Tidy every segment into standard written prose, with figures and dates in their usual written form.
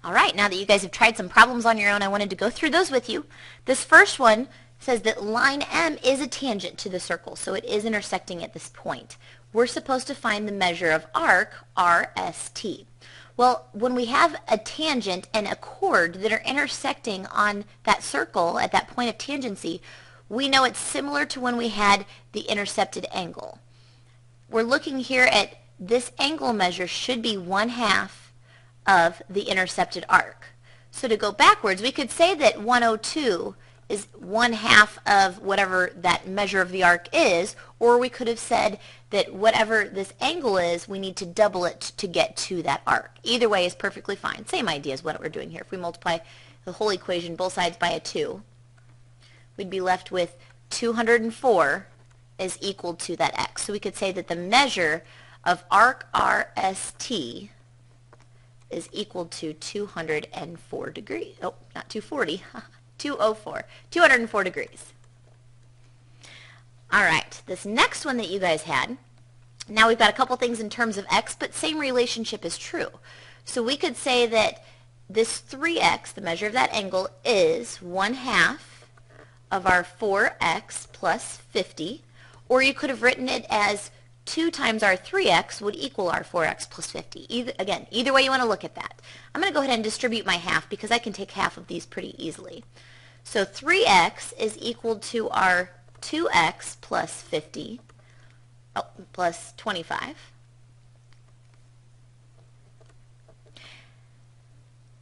All right, now that you guys have tried some problems on your own, I wanted to go through those with you. This first one says that line M is a tangent to the circle, so it is intersecting at this point. We're supposed to find the measure of arc, RST. Well, when we have a tangent and a chord that are intersecting on that circle at that point of tangency, we know it's similar to when we had the intercepted angle. We're looking here at this angle measure should be 1/2 of the intercepted arc. So to go backwards, we could say that 102 is 1/2 of whatever that measure of the arc is, or we could have said that whatever this angle is, we need to double it to get to that arc. Either way is perfectly fine. Same idea as what we're doing here. If we multiply the whole equation, both sides by a 2, we'd be left with 204 is equal to that x. So we could say that the measure of arc RST is equal to 204 degrees. Oh, not 240. 204. 204 degrees. All right, this next one that you guys had, now we've got a couple things in terms of x, but same relationship is true. So we could say that this 3x, the measure of that angle, is 1/2 of our 4x plus 50, or you could have written it as 2 times our 3x would equal our 4x plus 50. Either way you want to look at that. I'm going to go ahead and distribute my half because I can take half of these pretty easily. So 3x is equal to our 2x plus 50, plus 25.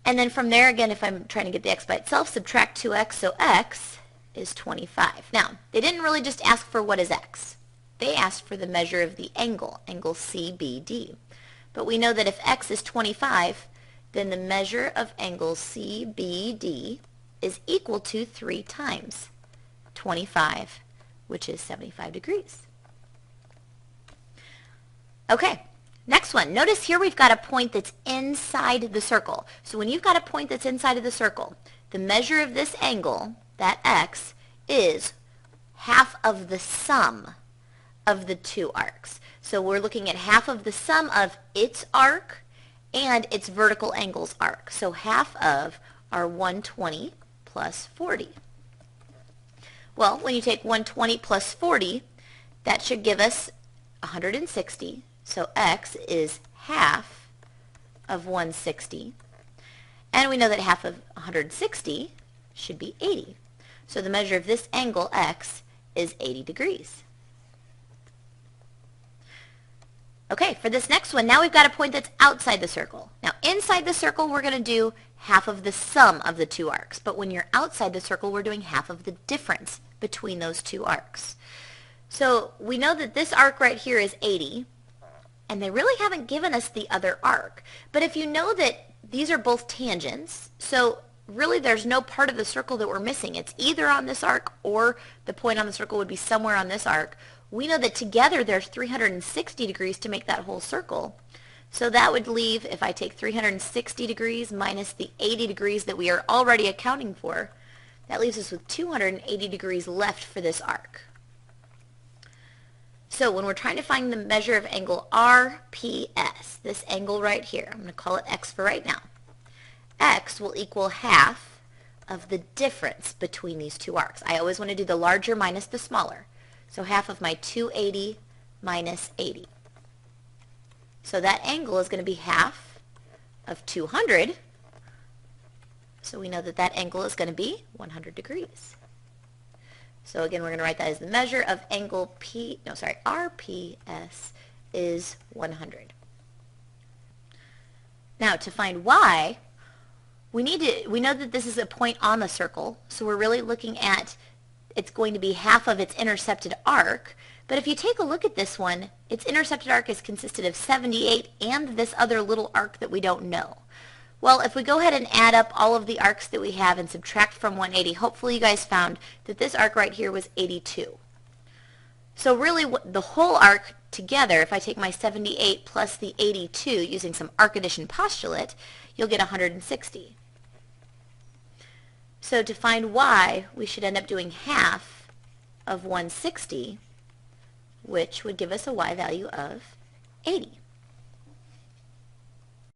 And then from there, again, if I'm trying to get the x by itself, subtract 2x, so x is 25. Now, they didn't really just ask for what is x. They asked for the measure of the angle CBD. But we know that if x is 25, then the measure of angle CBD is equal to 3 times 25, which is 75 degrees. Okay, next one. Notice here we've got a point that's inside the circle. So when you've got a point that's inside of the circle, the measure of this angle, that x, is half of the sum of the two arcs. So we're looking at half of the sum of its arc and its vertical angle's arc. So half of our 120 plus 40. Well, when you take 120 plus 40, that should give us 160. So x is half of 160. And we know that half of 160 should be 80. So the measure of this angle, x, is 80 degrees. Okay, for this next one, now we've got a point that's outside the circle. Now, inside the circle, we're going to do half of the sum of the two arcs. But when you're outside the circle, we're doing half of the difference between those two arcs. So we know that this arc right here is 80, and they really haven't given us the other arc. But if you know that these are both tangents, so really there's no part of the circle that we're missing. It's either on this arc or the point on the circle would be somewhere on this arc. We know that together there's 360 degrees to make that whole circle. So that would leave, if I take 360 degrees minus the 80 degrees that we are already accounting for, that leaves us with 280 degrees left for this arc. So when we're trying to find the measure of angle RPS, this angle right here, I'm going to call it x for right now, x will equal half of the difference between these two arcs. I always want to do the larger minus the smaller. So half of my 280 minus 80. So that angle is going to be half of 200. So we know that that angle is going to be 100 degrees. So again, we're going to write that as the measure of angle RPS is 100. Now to find y, we know that this is a point on the circle, so we're really looking at it's going to be half of its intercepted arc. But if you take a look at this one, its intercepted arc is consisted of 78 and this other little arc that we don't know. Well, if we go ahead and add up all of the arcs that we have and subtract from 180, hopefully you guys found that this arc right here was 82. So really the whole arc together, if I take my 78 plus the 82 using some arc addition postulate, you'll get 160. So to find y, we should end up doing half of 160, which would give us a y value of 80.